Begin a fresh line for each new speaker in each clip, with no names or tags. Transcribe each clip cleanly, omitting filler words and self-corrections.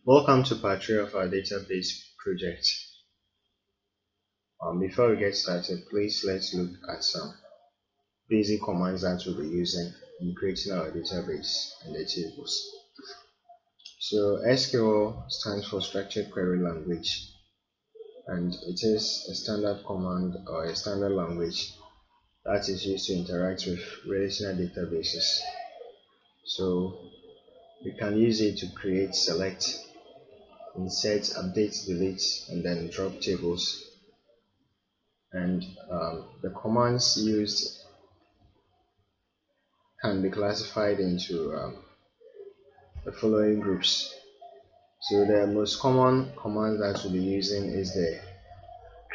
Welcome to part 3 of our database project. Before we get started, please let's look at some basic commands that we'll be using in creating our database and the tables. So SQL stands for Structured Query Language, and it is a standard command or a standard language that is used to interact with relational databases. So we can use it to create, select, insert, update, delete, and then drop tables. And the commands used can be classified into the following groups. So the most common command that we'll be using is the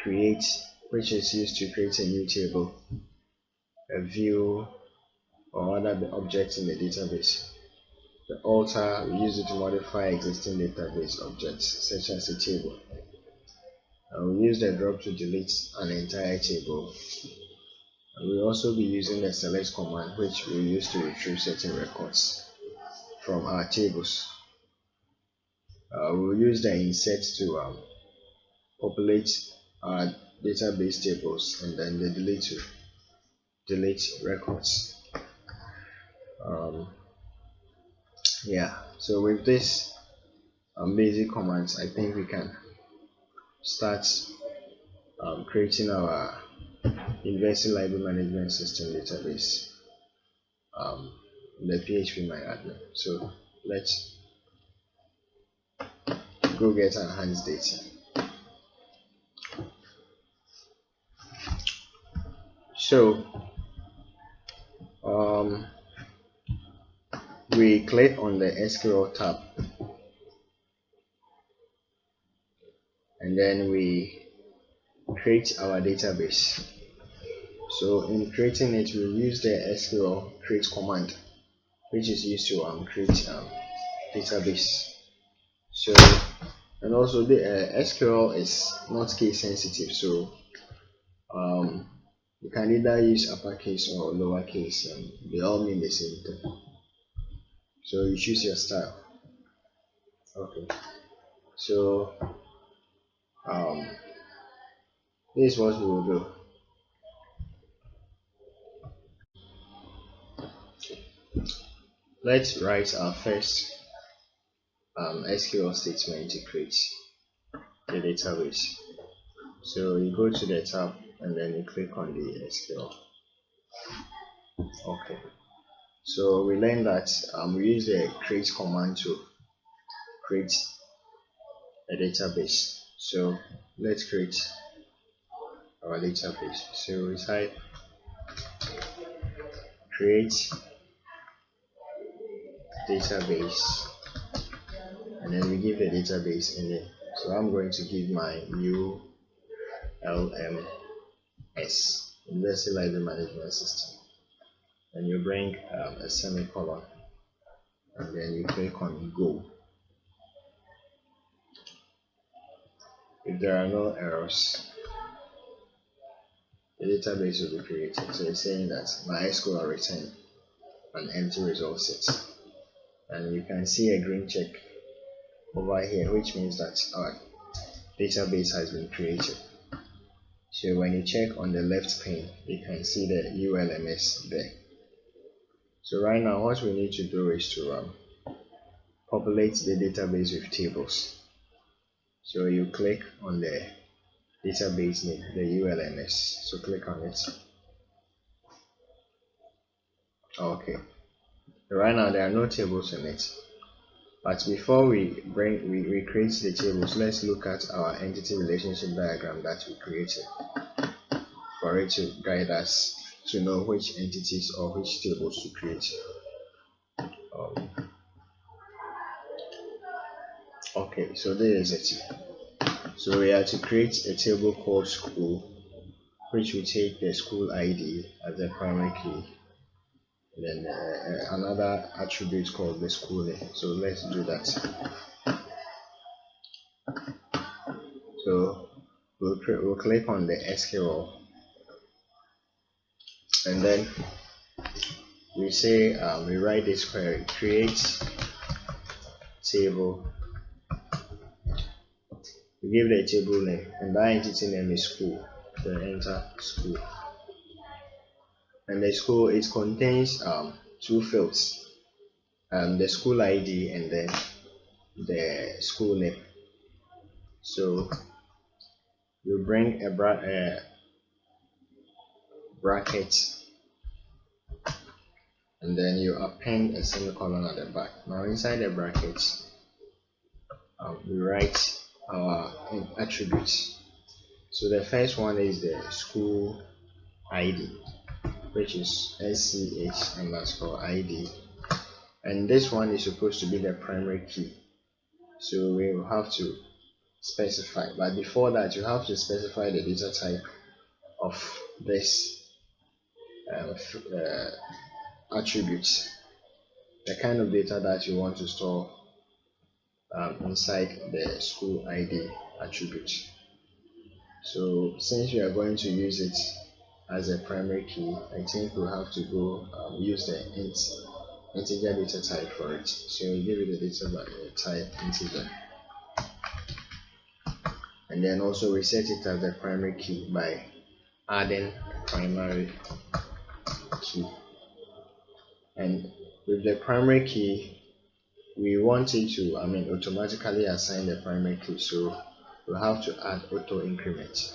create, which is used to create a new table, a view, or other objects in the database. The alter, we use it to modify existing database objects such as a table. We use the drop to delete an entire table. We'll also be using the select command, which we use to retrieve certain records from our tables. We'll use the insert to populate our database tables, and then the delete to delete records. So with this basic commands, I think we can start creating our University Library Management System database, the phpMyAdmin. So let's go get enhanced data. So we click on the SQL tab, and then we create our database. So in creating it, we'll use the SQL create command, which is used to create database. So, and also the SQL is not case sensitive, so you can either use uppercase or lowercase, and they all mean the same thing. So you choose your style. Okay. So this is what we will do. Let's write our first SQL statement to create the database. So you go to the tab and then you click on the SQL. Okay. So we learned that we use the create command to create a database. So let's create our database. So we type create database, and then we give the database a name. So I'm going to give my ULMS, University Library Management System, and you bring a semicolon, and then you click on go. If there are no errors, the database will be created. So it's saying that MySQL return an empty result set, and you can see a green check over here, which means that our database has been created. So when you check on the left pane, you can see the ULMS there. So right now what we need to do is to populate the database with tables. So you click on the database name, the ULMS. So click on it. Okay. Right now there are no tables in it. But before we create the tables, let's look at our entity relationship diagram that we created for it to guide us to know which entities or which tables to create. Okay, so there is it. So we are to create a table called school, which will take the school ID as the primary key, and then another attribute called the school name. So let's do that. So we'll click on the SQL, and then we say we write this query: create table we give the table name, and that entity name is school. So enter school, and the school, it contains two fields, the school ID and then the school name. So you bring a bracket, and then you append a semicolon at the back. Now inside the brackets, we write our attributes. So the first one is the school ID, which is sch_id, and this one is supposed to be the primary key. So we will have to specify, but before that you have to specify the data type of this attribute, the kind of data that you want to store inside the school ID attribute. So since we are going to use it as a primary key, I think we'll have to go use the integer data type for it. So we give it the data type integer, and then also we set it as the primary key by adding primary key. And with the primary key, we want it to automatically assign the primary key, so we'll have to add auto increment,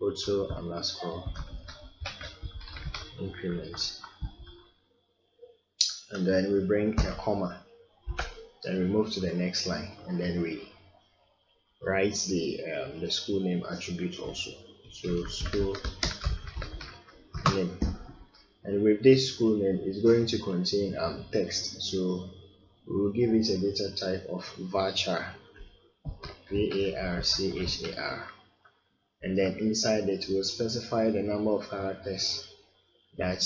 auto_increment, and then we bring a comma, then we move to the next line, and then we write the school name attribute also. So school name, and with this school name is going to contain text, so we will give it a data type of varchar, varchar, and then inside it we'll specify the number of characters that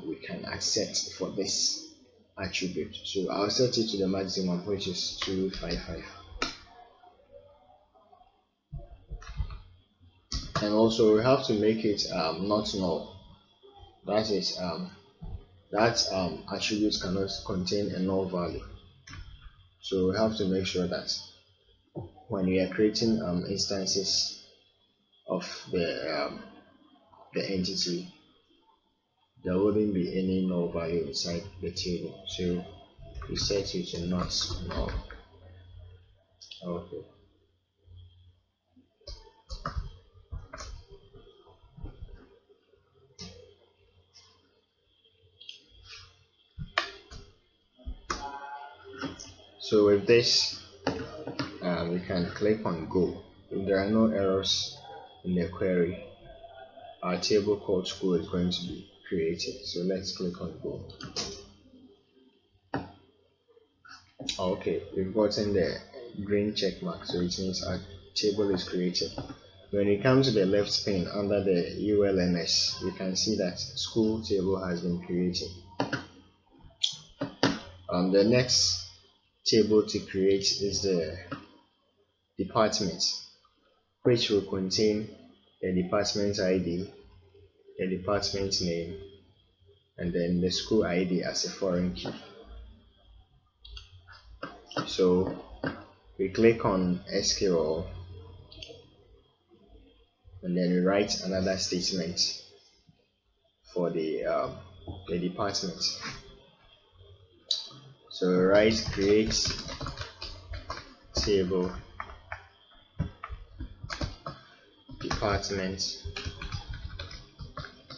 we can accept for this attribute. So I'll set it to the maximum, which is 255. And also we have to make it not null. That is that attribute cannot contain a null value. So we have to make sure that when we are creating instances of the entity, there wouldn't be any null value inside the table. So we set it to not null. Okay. So with this, we can click on go. If there are no errors in the query, our table called school is going to be created. So let's click on go. Okay, we've gotten the green check mark, so it means our table is created. When we come to the left pane under the ULNS, you can see that school table has been created. The next table to create is the department, which will contain the department ID, the department name, and then the school ID as a foreign key. So we click on SQL, and then we write another statement for the department. So we write create table department,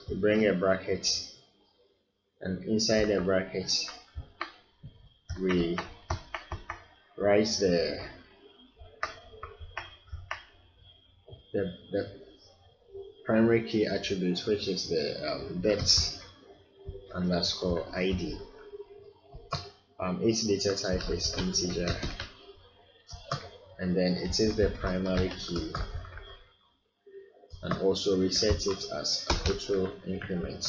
we bring a bracket, and inside the bracket we write the primary key attribute, which is the det_id. Its data type is integer, and then it is the primary key, and also we set it as auto increment.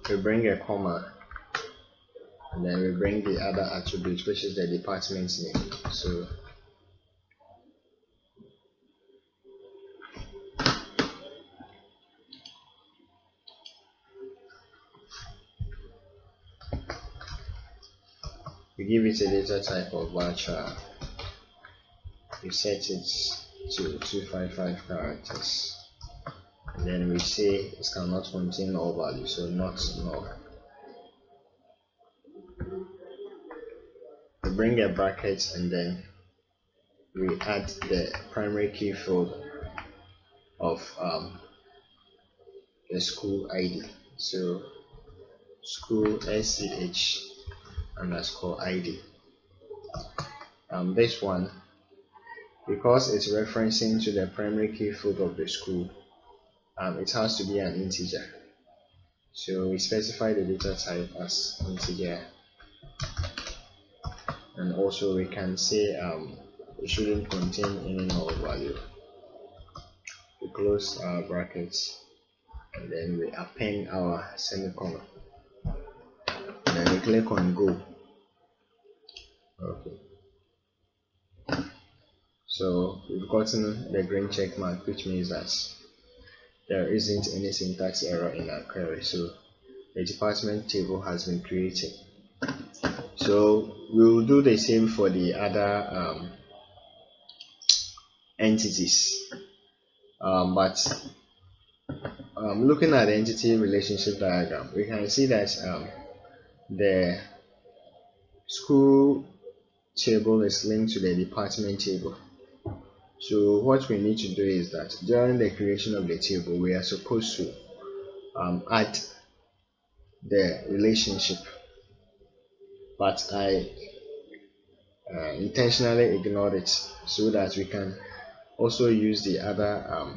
We bring a comma, and then we bring the other attribute, which is the department name. So we give it a data type of varchar. We set it to 255 characters, and then we say it cannot contain null value, so not null. We bring a bracket and then we add the primary key field of the school ID. So school sch underscore ID. This one, because it's referencing to the primary key field of the school, it has to be an integer. So we specify the data type as integer, and also we can say it shouldn't contain any null value. We close our brackets and then we append our semicolon, and then we click on go. Okay, so we've gotten the green check mark, which means that there isn't any syntax error in our query, so the department table has been created. So we'll do the same for the other entities, but looking at the entity relationship diagram, we can see that the school table is linked to the department table. So what we need to do is that during the creation of the table, we are supposed to add the relationship, but I intentionally ignored it so that we can also use the other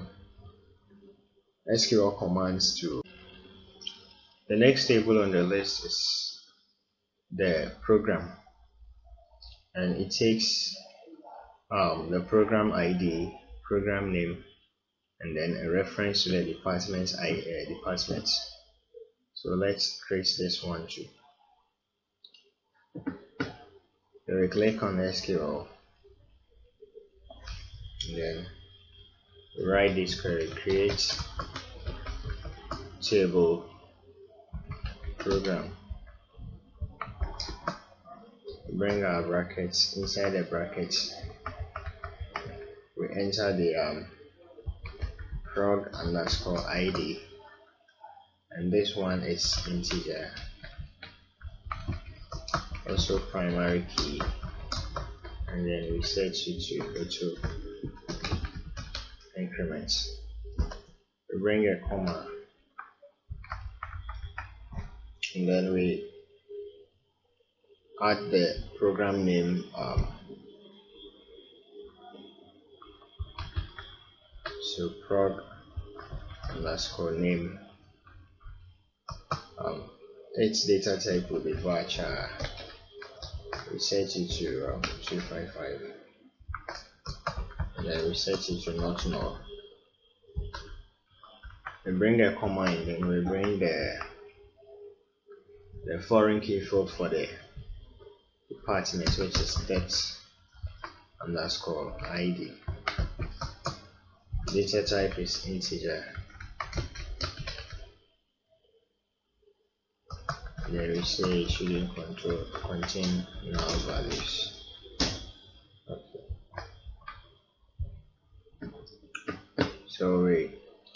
SQL commands to. The next table on the list is the program, and it takes the program ID, program name, and then a reference to the department's department. So let's create this one too. So we click on SQL, and then we write this query: create table program. We bring our brackets. Inside the brackets, we enter the prog underscore ID, and this one is integer, also primary key, and then we set it to auto increments. We bring a comma, and then we add the program name, so prog underscore name. Its data type will be varchar. We set it to 255, and then we set it to not null. We bring a comma, and then we bring the foreign key field for the department, which is det underscore ID. Data type is integer. Then we say it shouldn't contain null values. Okay. So we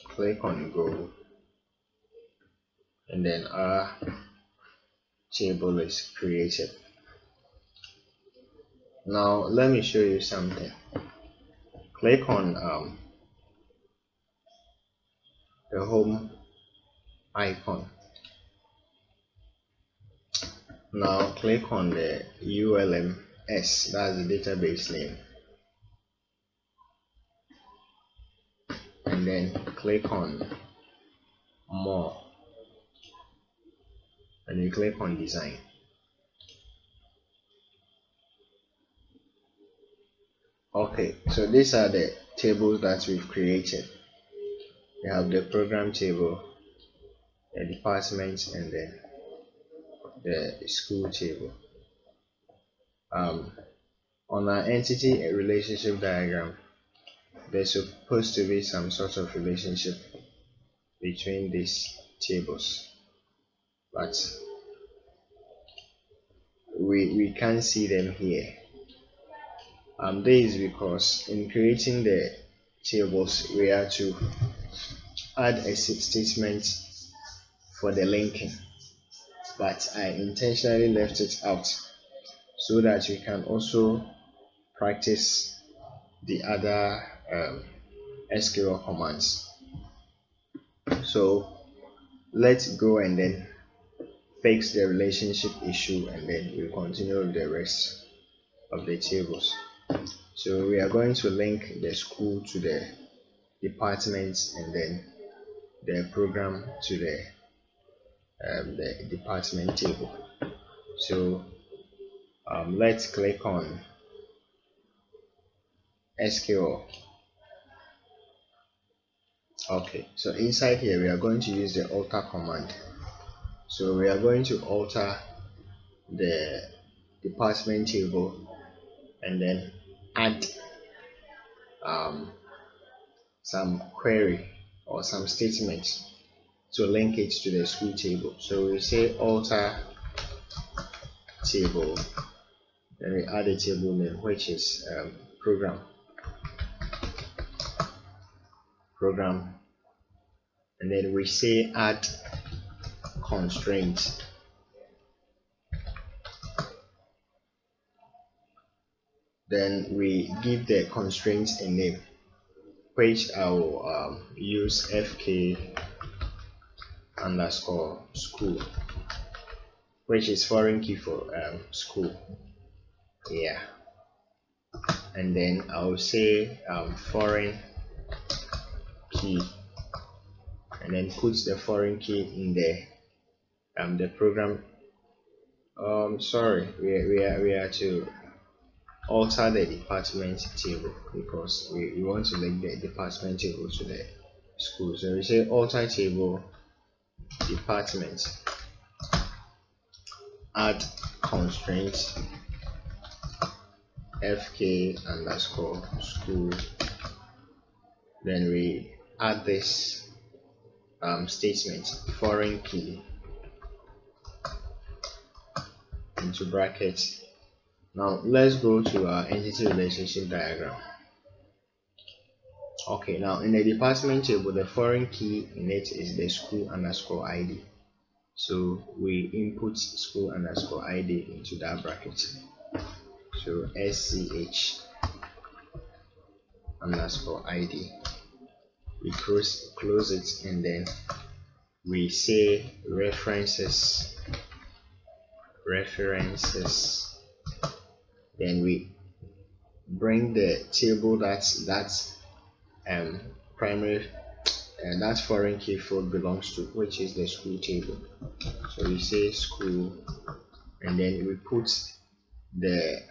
click on go, and then our table is created. Now let me show you something. Click on the home icon. Now click on the ULMS, that's the database name, and then click on more, and you click on design. Okay, so these are the tables that we've created. We have the program table, the department, and then the school table. On our entity relationship diagram, there's supposed to be some sort of relationship between these tables, but we can't see them here. This is because in creating the tables we have to add a statement for the linking, but I intentionally left it out so that we can also practice the other SQL commands. So let's go and then fix the relationship issue, and then we'll continue with the rest of the tables. So we are going to link the school to the department, and then the program to the department table. So let's click on SQL. Okay, so inside here we are going to use the alter command. So we are going to alter the department table and then add some query or some statements to link it to the school table. So we say alter table, then we add a table name, which is program, and then we say add constraint. Then we give the constraint a name, which I will use fk underscore school, which is foreign key for school. Yeah, and then I'll say foreign key, and then put the foreign key in the program. Sorry, we are to alter the department table because we want to link the department table to the school. So we say alter table department, add constraint fk underscore school, then we add this statement foreign key into brackets. Now let's go to our entity relationship diagram. Okay, now in the department table, the foreign key in it is the school underscore ID. So we input school underscore ID into that bracket. So sch underscore ID. We close it, and then we say references. Then we bring the table that's primary and that foreign key field belongs to, which is the school table. So we say school, and then we put the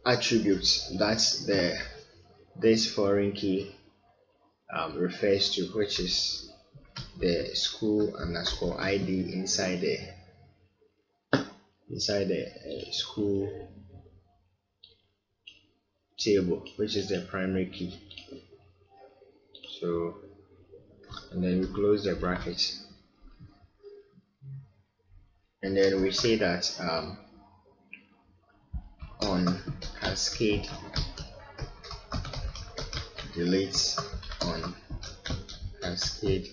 attributes that this foreign key refers to, which is the school underscore ID inside the school table, which is the primary key. So, and then we close the bracket, and then we say that on cascade delete, on cascade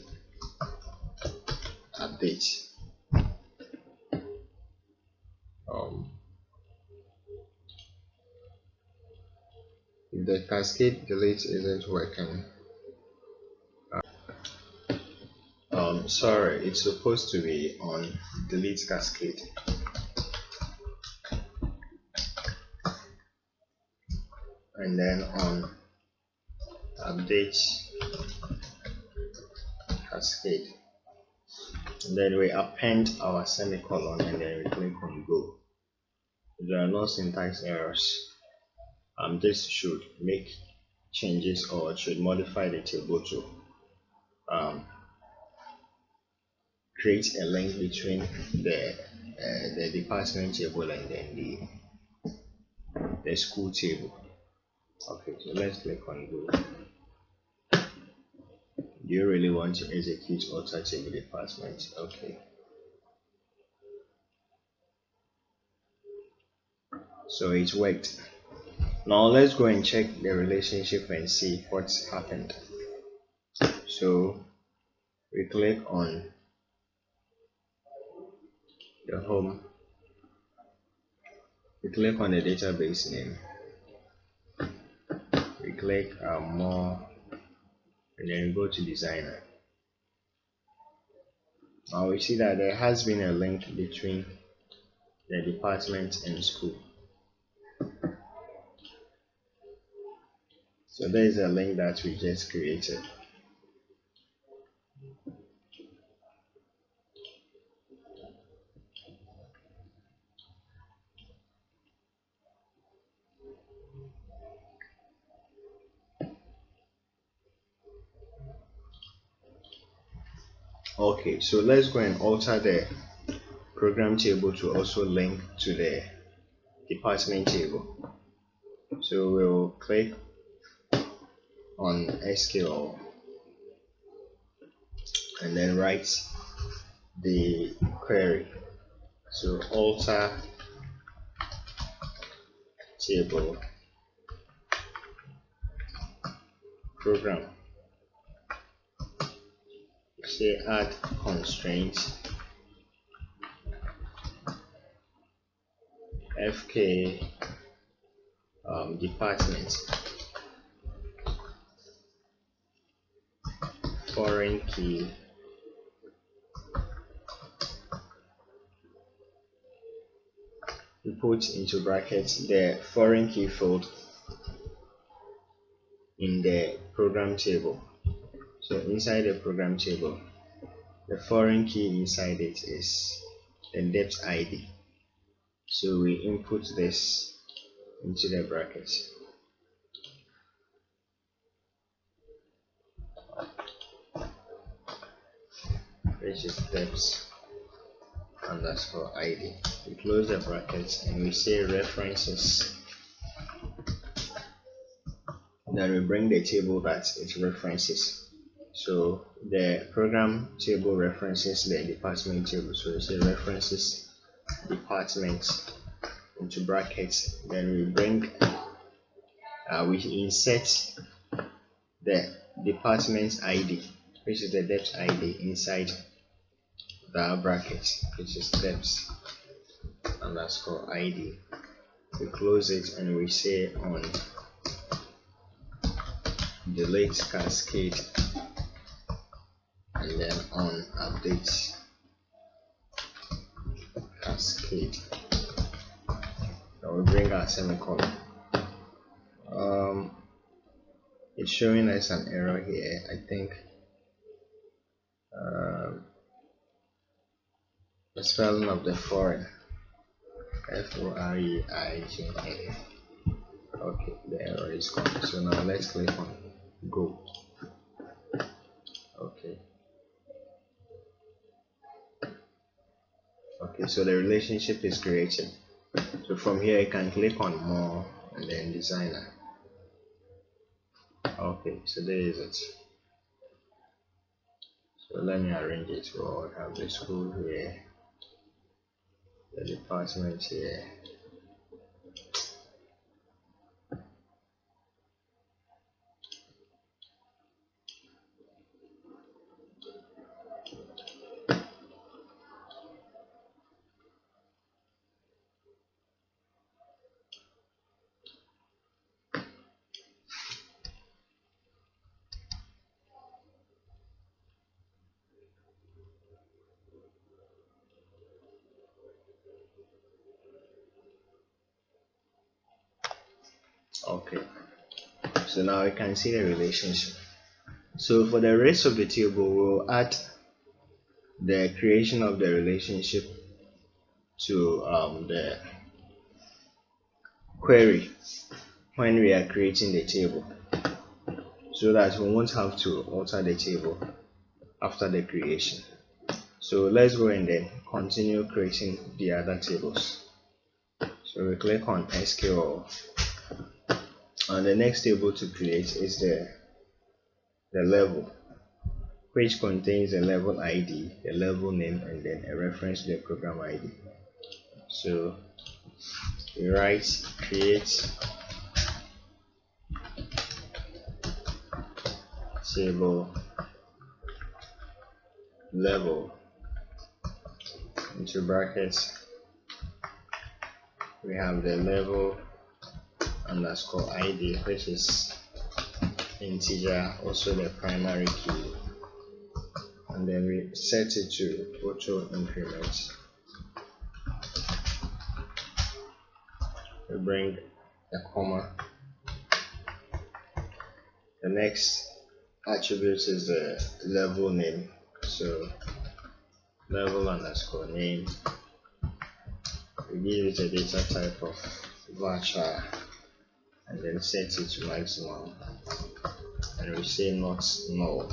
update. If the cascade delete isn't working, sorry, it's supposed to be on delete cascade. And then on update cascade, and then we append our semicolon, and then we click on go. There are no syntax errors. This should make changes or should modify the table to create a link between the department table and then the school table. Okay, so let's click on go. Do you really want to execute alter table department? Okay, So it worked. Now let's go and check the relationship and see what's happened. So we click on the home, we click on the database name, we click more, and then we go to designer. Now we see that there has been a link between the department and school. So there is a link that we just created. Okay, so let's go and alter the program table to also link to the department table. So we'll click on SQL and then write the query. So alter table program, say add constraint fk department foreign key we put into brackets the foreign key field in the program table. So inside the program table, the foreign key inside it is the depth ID. So we input this into the brackets. Which is depth underscore ID. We close the brackets and we say references. Then we bring the table that it references. So the program table references the department table. So we say references department into brackets. Then we bring we insert the department ID, which is the depth ID, inside the bracket, which is depth underscore ID. We close it and we say on delete cascade and then on update cascade. Now we bring our semicolon. It's showing us an error here. I think the spelling of the foreign, F-O-R-E-I-G-N. Okay, the error is gone. So now let's click on go. Okay, so the relationship is created. So from here you can click on more and then designer. Okay, so there is it. So let me arrange it. We'll have the school here, the department here. Okay, so now we can see the relationship. So for the rest of the table, we'll add the creation of the relationship to the query when we are creating the table, so that we won't have to alter the table after the creation. So let's go and then continue creating the other tables. So we click on SQL, and the next table to create is the level, which contains the level ID, the level name, and then a reference to the program ID. So we write create table level into brackets. We have the level underscore ID, which is integer, also the primary key, and then we set it to auto increment. We bring a comma. The next attribute is the level name, so level underscore name. We give it a data type of varchar and then set it to maximum, and we say not null.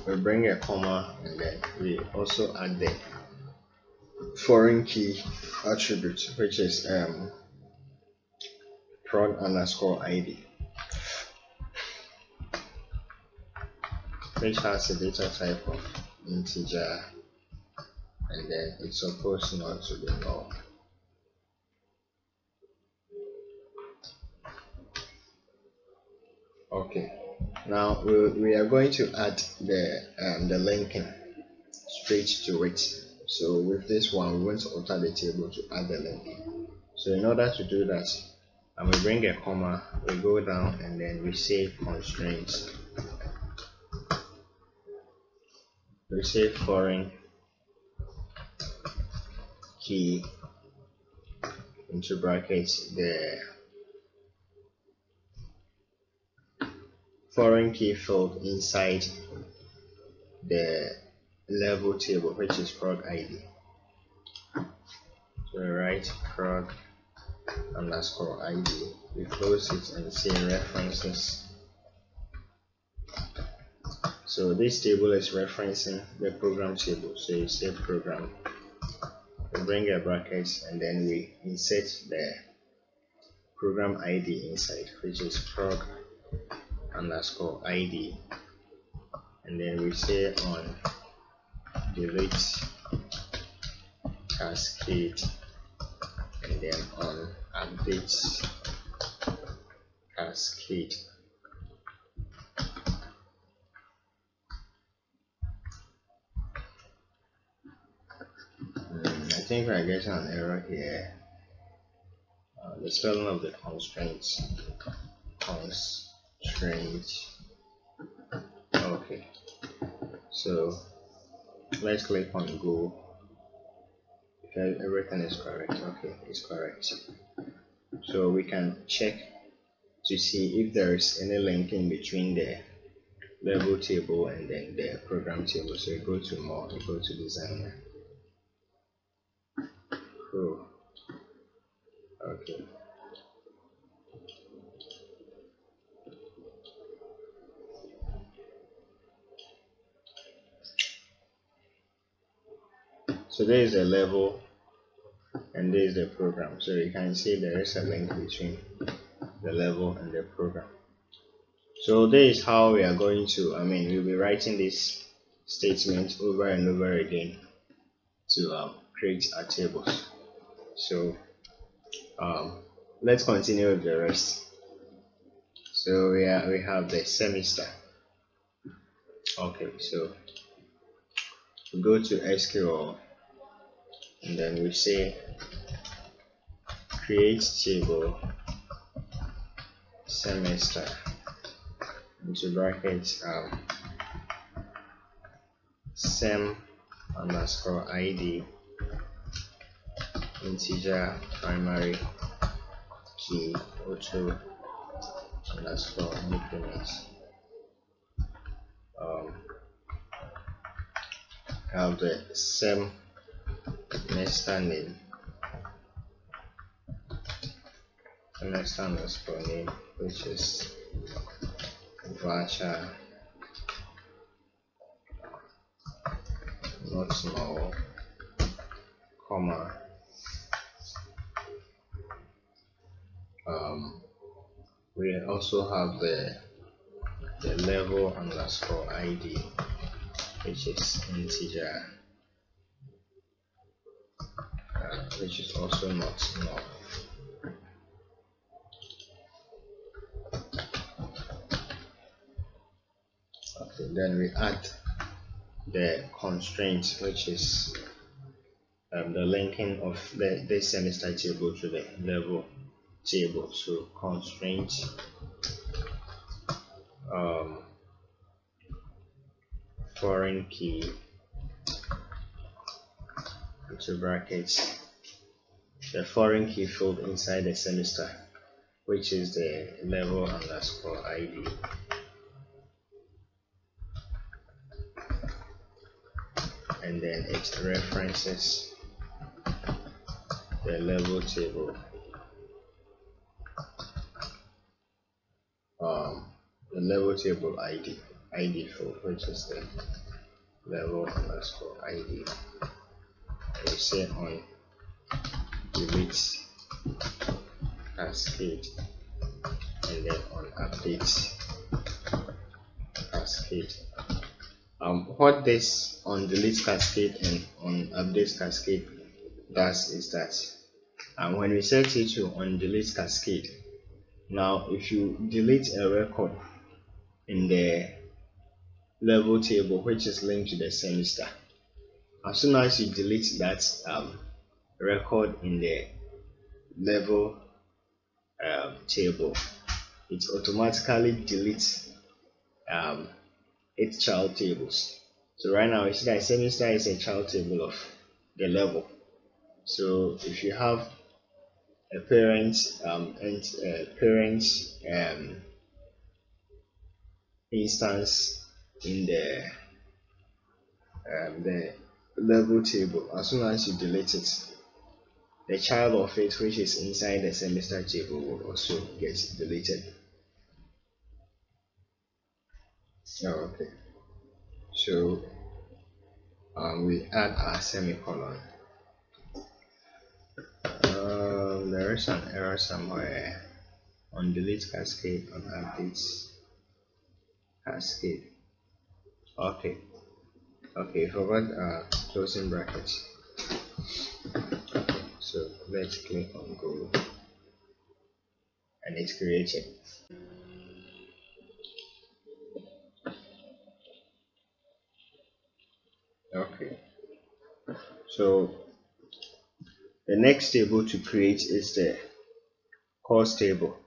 We bring a comma and then we also add the foreign key attribute, which is prod underscore ID, which has a data type of integer, and then it's supposed not to be null. Okay, now we are going to add the linking straight to it. So with this one, we want to alter the table to add the linking. So in order to do that, and we bring a comma, we go down and then we say constraints. We say foreign key into brackets, the foreign key field inside the level table, which is prod ID. So we write prod underscore ID, we close it and say references. So this table is referencing the program table, so you say program, we bring a bracket and then we insert the program ID inside, which is prod underscore ID, and then we say on delete cascade, and then on update cascade. I think we are getting an error here. The spelling of the constraints. Okay, so let's click on go. If everything is correct, okay, it's correct. So we can check to see if there is any linking between the level table and then the program table. So you go to more, you go to designer. Cool. Okay. So there is a level and there is the program. So you can see there is a link between the level and the program. So this is how we are going to, we'll be writing this statement over and over again to create our tables. So let's continue with the rest. So we have the semester. Okay, so we go to SQL and then we say create table semester into brackets sem underscore ID integer primary key auto underscore increment. Have the semester name, semester underscore name, which is varchar not null, comma, we also have the level underscore ID, which is integer, which is also not null. Okay, then we add the constraint, which is the linking of this semester table to the level table. So constraint foreign key into brackets the foreign key field inside the semester, which is the level underscore ID, and then it references the level table ID field, which is the level underscore ID. We say on delete cascade, and then on update cascade. What this on delete cascade and on update cascade does is that when we set it to on delete cascade, now if you delete a record in the level table which is linked to the semester, as soon as you delete that record in the level table, it automatically deletes its child tables. So right now you see that semester is a child table of the level. So if you have a parent instance in the level table, as soon as you delete it, the child of it which is inside the semester table will also get deleted. Okay, so we add our semicolon. There is an error somewhere on delete cascade, on updates cascade. Okay, forgot closing brackets. Okay, so let's click on go, and it's created. Okay, so the next table to create is the course table.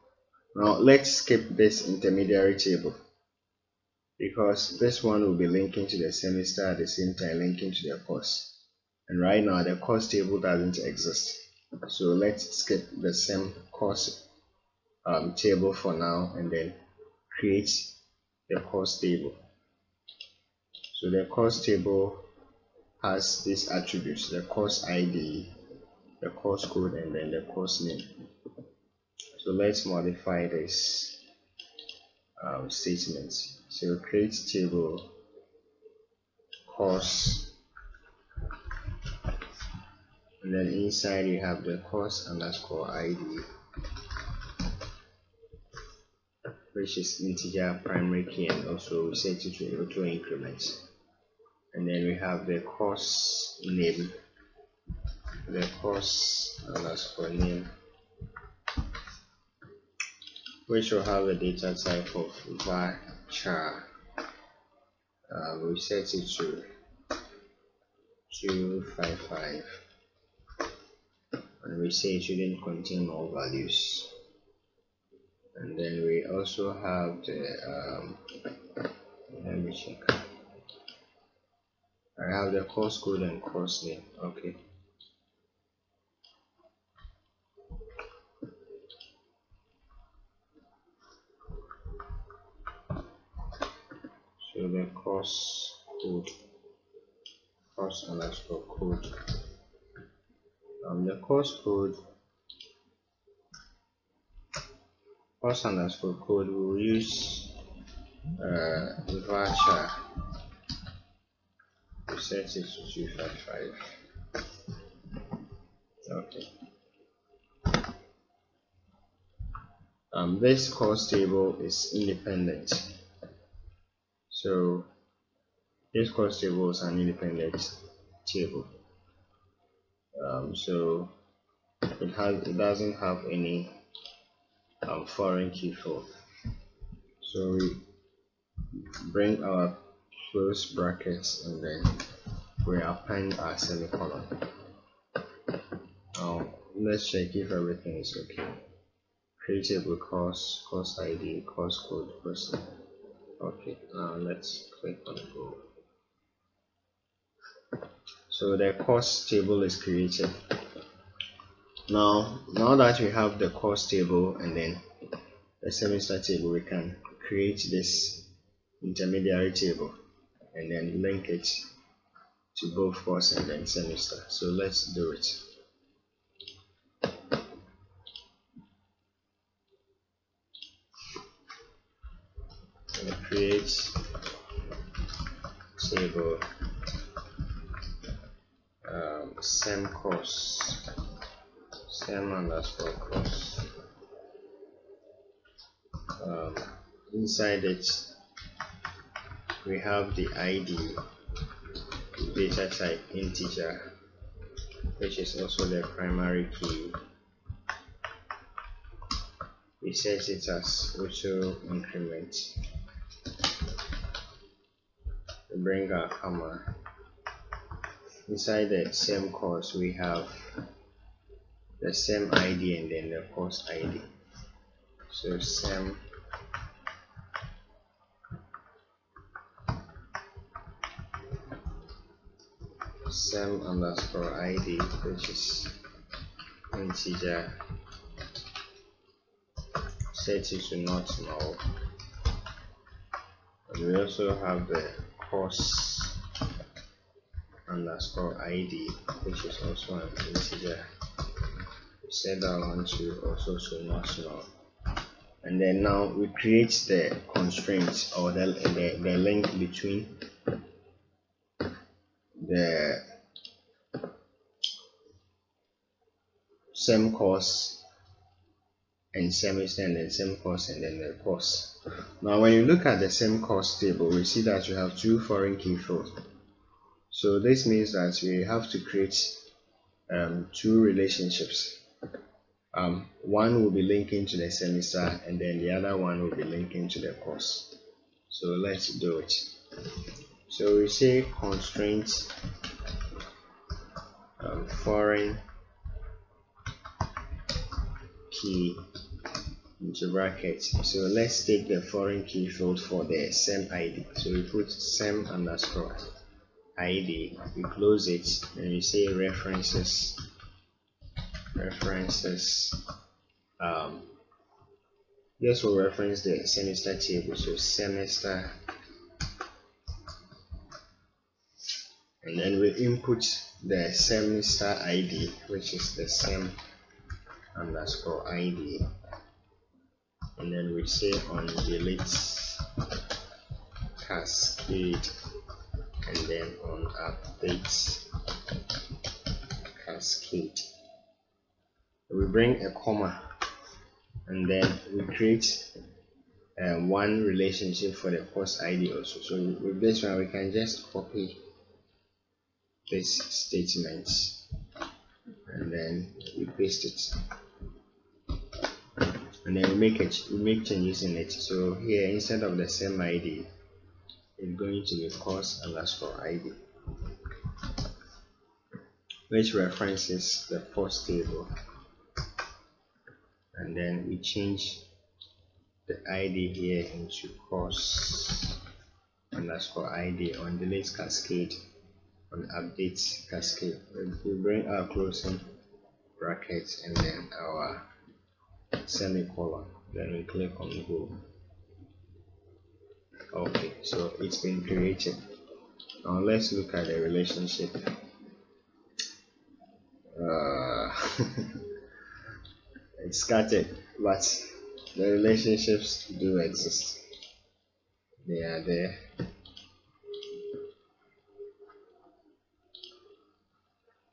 Now let's skip this intermediary table, because this one will be linking to the semester at the same time linking to the course, and right now the course table doesn't exist. So let's skip the same course table for now, and then create the course table. So the course table has these attributes: the course ID, the course code, and then the course name. So let's modify this statement. So create table course, and then inside you have the course underscore ID, which is integer primary key, and also we set it to auto increment. And then we have the course name, the course underscore name, which will have a data type of varchar. We set it to 255, and we say it shouldn't contain all values. And then we also have the let me check. I have the course code and course name. Okay. So the course code, course underscore code. The course code, course underscore code, we will use varchar. We set it to 255. Okay. This course table is independent. So this course table is an independent table. So it doesn't have any foreign key field. So we bring our close brackets and then we append our semicolon. Now let's check if everything is okay. Creatable course, course ID, course code, course name. Okay, now let's click on go. So the course table is created. Now that we have the course table and then the semester table, we can create this intermediary table and then link it to both course and then semester. So let's do it. We'll create table sem course, sem underscore course. Inside it we have the ID, data type integer, which is also the primary key. We set it as auto increment. We bring our comma. Inside the same course we have the same ID and then the course ID. So sem underscore ID, which is integer, set it to not null. And we also have the course underscore ID, which is also an integer. We set that one to also to not null. And then now we create the constraint or the link between the same course and semester and then same course and then the course. Now when you look at the same course table, we see that you have two foreign key fields. So this means that we have to create two relationships. One will be linking to the semester and then the other one will be linking to the course. So let's do it. So we say constraint foreign key into brackets. So let's take the foreign key field for the sem ID. So we put sem underscore ID, we close it and we say references this will reference the semester table. So semester, and then we input the semester ID, which is the sem underscore ID, and then we say on delete cascade and then on update cascade. We bring a comma and then we create one relationship for the course ID also. So with this one we can just copy this statement and then we paste it and then we make changes in it. So here instead of the same ID, it's going to be course underscore ID, which references the course table, and then we change the ID here into course underscore ID on delete cascade, on update cascade. We bring our closing brackets and then our semicolon, then we click on go. Okay, so it's been created. Now let's look at the relationship. It's scattered, but the relationships do exist. They are there.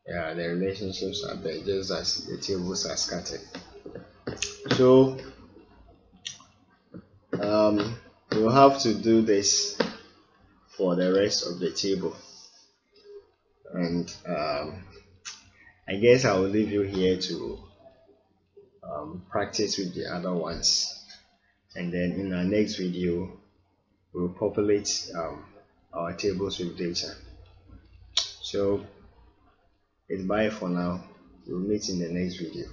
Yeah, the relationships are there, just as the tables are scattered. So we'll have to do this for the rest of the table, and I guess I will leave you here to practice with the other ones, and then in our next video we'll populate our tables with data. So it's bye for now. We'll meet in the next video.